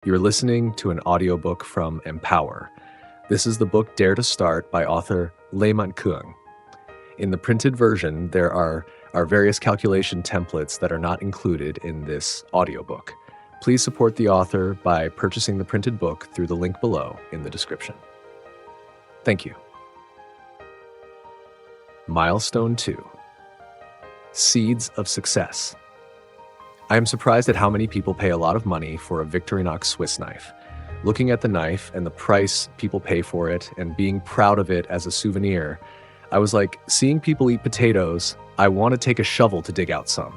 You're listening to an audiobook from Empower. This is the book Dare to Start by author Manh Cuong. In the printed version, there are various calculation templates that are not included in this audiobook. Please support the author by purchasing the printed book through the link below in the description. Thank you. Milestone 2. Seeds of Success. I am surprised at how many people pay a lot of money for a Victorinox Swiss knife. Looking at the knife and the price people pay for it and being proud of it as a souvenir, I was like, seeing people eat potatoes, I want to take a shovel to dig out some.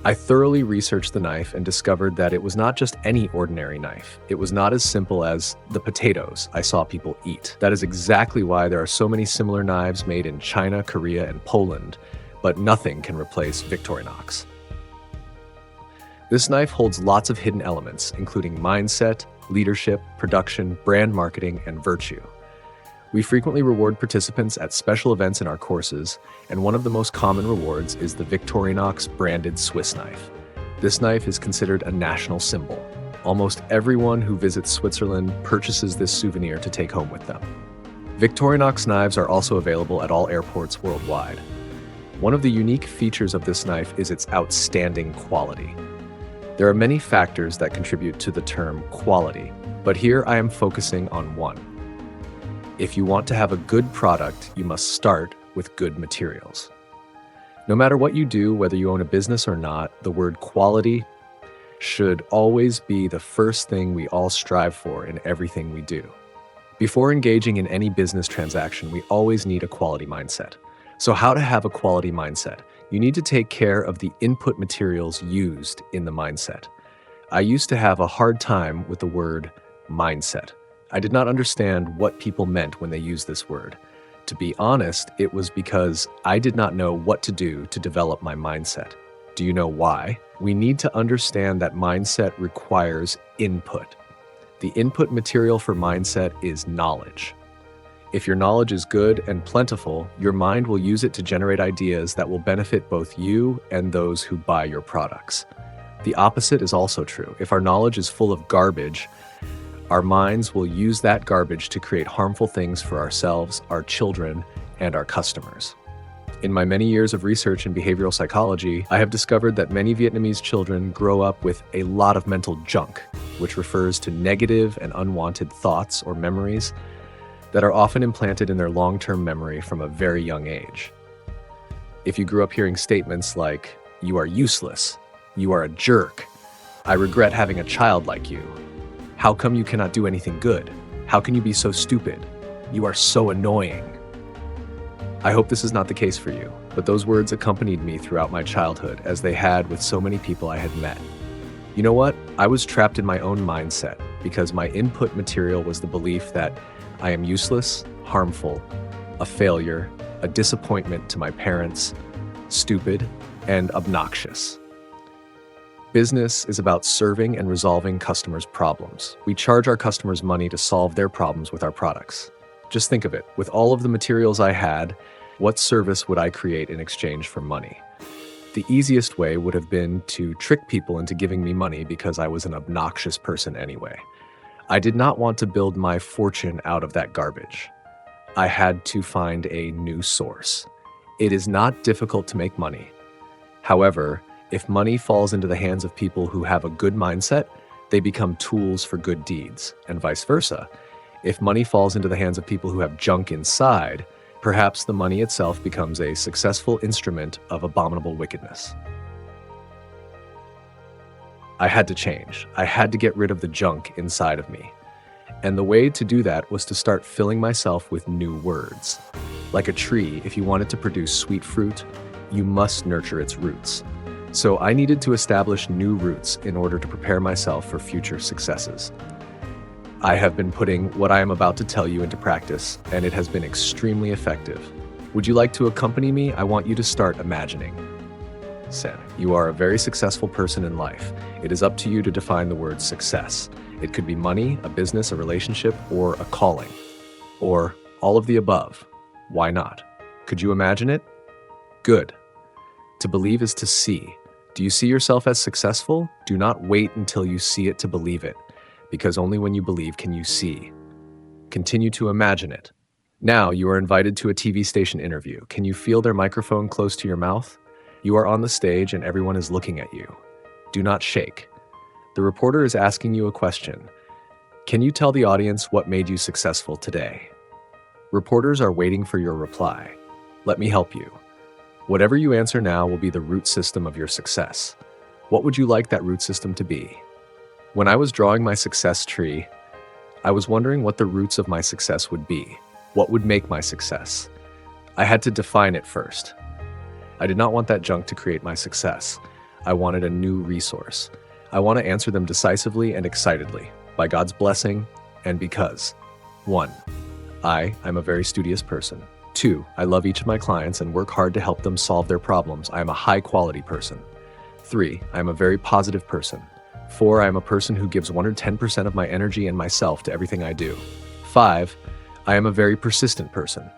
I thoroughly researched the knife and discovered that it was not just any ordinary knife. It was not as simple as the potatoes I saw people eat. That is exactly why there are so many similar knives made in China, Korea, and Poland, but nothing can replace Victorinox. This knife holds lots of hidden elements, including mindset, leadership, production, brand marketing, and virtue. We frequently reward participants at special events in our courses, and one of the most common rewards is the Victorinox branded Swiss knife. This knife is considered a national symbol. Almost everyone who visits Switzerland purchases this souvenir to take home with them. Victorinox knives are also available at all airports worldwide. One of the unique features of this knife is its outstanding quality. There are many factors that contribute to the term quality, but here I am focusing on one. If you want to have a good product, you must start with good materials. No matter what you do, whether you own a business or not, the word quality should always be the first thing we all strive for in everything we do. Before engaging in any business transaction, we always need a quality mindset. So how to have a quality mindset? You need to take care of the input materials used in the mindset. I used to have a hard time with the word mindset. I did not understand what people meant when they used this word. To be honest, it was because I did not know what to do to develop my mindset. Do you know why? We need to understand that mindset requires input. The input material for mindset is knowledge. If your knowledge is good and plentiful, your mind will use it to generate ideas that will benefit both you and those who buy your products. The opposite is also true. If our knowledge is full of garbage, our minds will use that garbage to create harmful things for ourselves, our children, and our customers. In my many years of research in behavioral psychology, I have discovered that many Vietnamese children grow up with a lot of mental junk, which refers to negative and unwanted thoughts or memories that are often implanted in their long-term memory from a very young age. If you grew up hearing statements like, "You are useless," "You are a jerk," "I regret having a child like you," "How come you cannot do anything good?" "How can you be so stupid?" "You are so annoying." I hope this is not the case for you, but those words accompanied me throughout my childhood, as they had with so many people I had met. You know what? I was trapped in my own mindset because my input material was the belief that I am useless, harmful, a failure, a disappointment to my parents, stupid, and obnoxious. Business is about serving and resolving customers' problems. We charge our customers money to solve their problems with our products. Just think of it. With all of the materials I had, what service would I create in exchange for money? The easiest way would have been to trick people into giving me money because I was an obnoxious person anyway. I did not want to build my fortune out of that garbage. I had to find a new source. It is not difficult to make money. However, if money falls into the hands of people who have a good mindset, they become tools for good deeds, and vice versa. If money falls into the hands of people who have junk inside, perhaps the money itself becomes a successful instrument of abominable wickedness. I had to change. I had to get rid of the junk inside of me. And the way to do that was to start filling myself with new words. Like a tree, if you want it to produce sweet fruit, you must nurture its roots. So I needed to establish new roots in order to prepare myself for future successes. I have been putting what I am about to tell you into practice, and it has been extremely effective. Would you like to accompany me? I want you to start imagining. Sen, you are a very successful person in life. It is up to you to define the word success. It could be money, a business, a relationship, or a calling. Or all of the above. Why not? Could you imagine it? Good. To believe is to see. Do you see yourself as successful? Do not wait until you see it to believe it. because only when you believe can you see. Continue to imagine it. Now you are invited to a TV station interview. Can you feel their microphone close to your mouth? You are on the stage and everyone is looking at you. Do not shake. The reporter is asking you a question. Can you tell the audience what made you successful today? Reporters are waiting for your reply. Let me help you. Whatever you answer now will be the root system of your success. What would you like that root system to be? When I was drawing my success tree, I was wondering what the roots of my success would be. What would make my success? I had to define it first. I did not want that junk to create my success. I wanted a new resource. I want to answer them decisively and excitedly, by God's blessing and because. 1. I'm a very studious person. 2. I love each of my clients and work hard to help them solve their problems. I am a high-quality person. 3. I am a very positive person. 4. I am a person who gives 110% of my energy and myself to everything I do. 5. I am a very persistent person.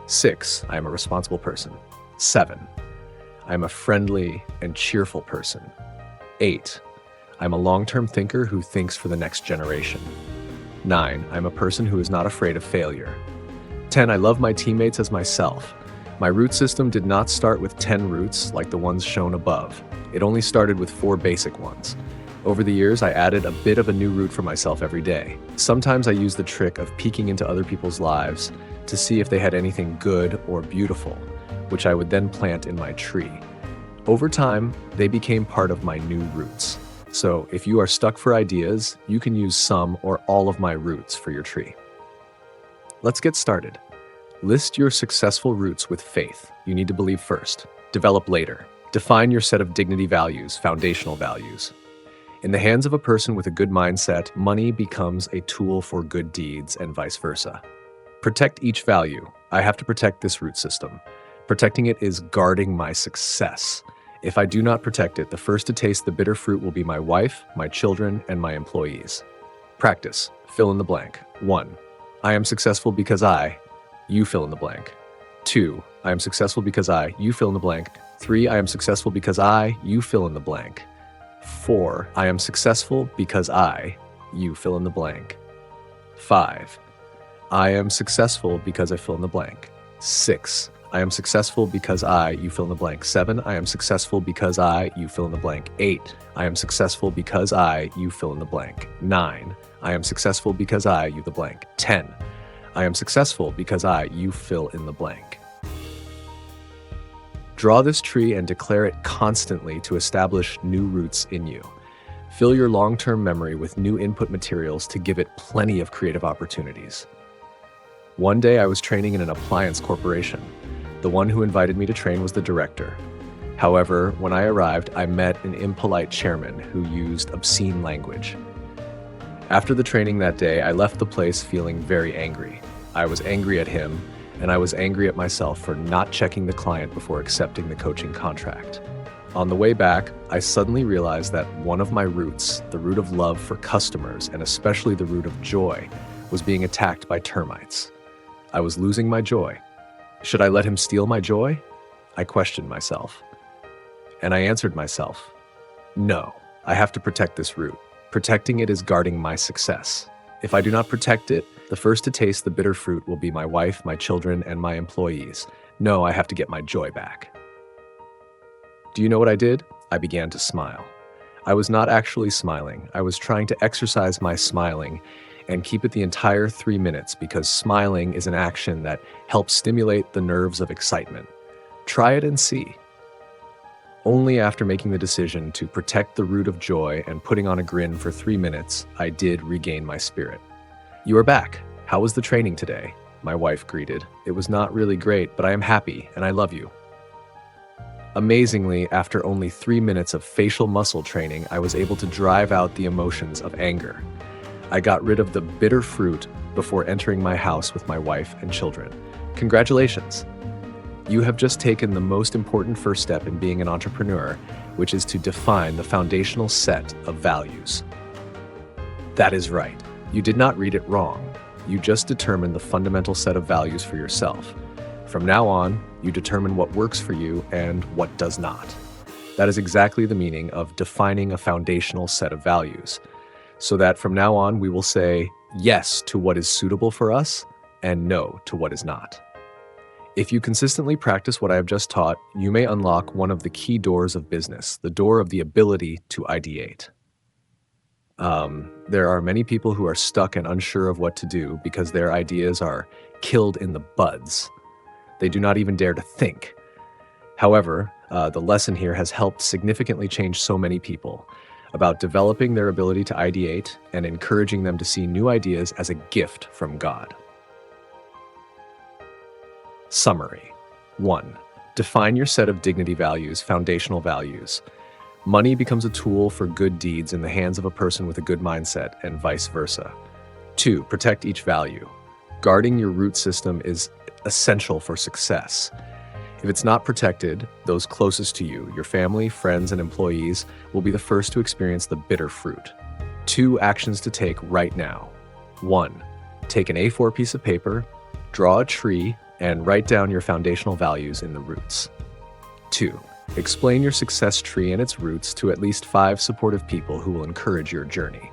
6. I am a responsible person. 7. I am a friendly and cheerful person. 8. I am a long-term thinker who thinks for the next generation. 9. I am a person who is not afraid of failure. 10. I love my teammates as myself. My root system did not start with 10 roots like the ones shown above. It only started with 4 basic ones. Over the years, I added a bit of a new root for myself every day. Sometimes I used the trick of peeking into other people's lives to see if they had anything good or beautiful, which I would then plant in my tree. Over time, they became part of my new roots. So if you are stuck for ideas, you can use some or all of my roots for your tree. Let's get started. List your successful roots with faith. You need to believe first. Develop later. Define your set of dignity values, foundational values. In the hands of a person with a good mindset, money becomes a tool for good deeds and vice versa. Protect each value. I have to protect this root system. Protecting it is guarding my success. If I do not protect it, the first to taste the bitter fruit will be my wife, my children, and my employees. Practice. Fill in the blank. 1. I am successful because you fill in the blank. 2. I am successful because you fill in the blank. 3. I am successful because you fill in the blank. 4. I am successful because you fill in the blank. 5. I am successful because I fill in the blank. 6. I am successful because you fill in the blank. 7. I am successful because you fill in the blank. 8. I am successful because you fill in the blank. 9. I am successful because you the blank. 10. I am successful because you fill in the blank. Draw this tree and declare it constantly to establish new roots in you. Fill your long-term memory with new input materials to give it plenty of creative opportunities. One day I was training in an appliance corporation. The one who invited me to train was the director. However, when I arrived, I met an impolite chairman who used obscene language. After the training that day, I left the place feeling very angry. I was angry at him, and I was angry at myself for not checking the client before accepting the coaching contract. On the way back, I suddenly realized that one of my roots, the root of love for customers, and especially the root of joy, was being attacked by termites. I was losing my joy. Should I let him steal my joy? I questioned myself. And I answered myself, no, I have to protect this root. Protecting it is guarding my success. If I do not protect it, the first to taste the bitter fruit will be my wife, my children, and my employees. No, I have to get my joy back. Do you know what I did? I began to smile. I was not actually smiling. I was trying to exercise my smiling and keep it the entire 3 minutes because smiling is an action that helps stimulate the nerves of excitement. Try it and see. Only after making the decision to protect the root of joy and putting on a grin for 3 minutes, I did regain my spirit. You are back. How was the training today? My wife greeted. It was not really great, but I am happy and I love you. Amazingly, after only 3 minutes of facial muscle training, I was able to drive out the emotions of anger. I got rid of the bitter fruit before entering my house with my wife and children. Congratulations! You have just taken the most important first step in being an entrepreneur, which is to define the foundational set of values. That is right. You did not read it wrong. You just determined the fundamental set of values for yourself. From now on, you determine what works for you and what does not. That is exactly the meaning of defining a foundational set of values. so that from now on we will say yes to what is suitable for us and no to what is not. If you consistently practice what I have just taught, you may unlock one of the key doors of business, the door of the ability to ideate. There are many people who are stuck and unsure of what to do because their ideas are killed in the buds. They do not even dare to think. However, the lesson here has helped significantly change so many people about developing their ability to ideate and encouraging them to see new ideas as a gift from God. Summary. 1. Define your set of dignity values, foundational values. Money becomes a tool for good deeds in the hands of a person with a good mindset, and vice versa. 2. Protect each value. Guarding your root system is essential for success. If it's not protected, those closest to you, your family, friends, and employees, will be the first to experience the bitter fruit. 2 actions to take right now. 1. Take an A4 piece of paper, draw a tree, and write down your foundational values in the roots. 2. Explain your success tree and its roots to at least 5 supportive people who will encourage your journey.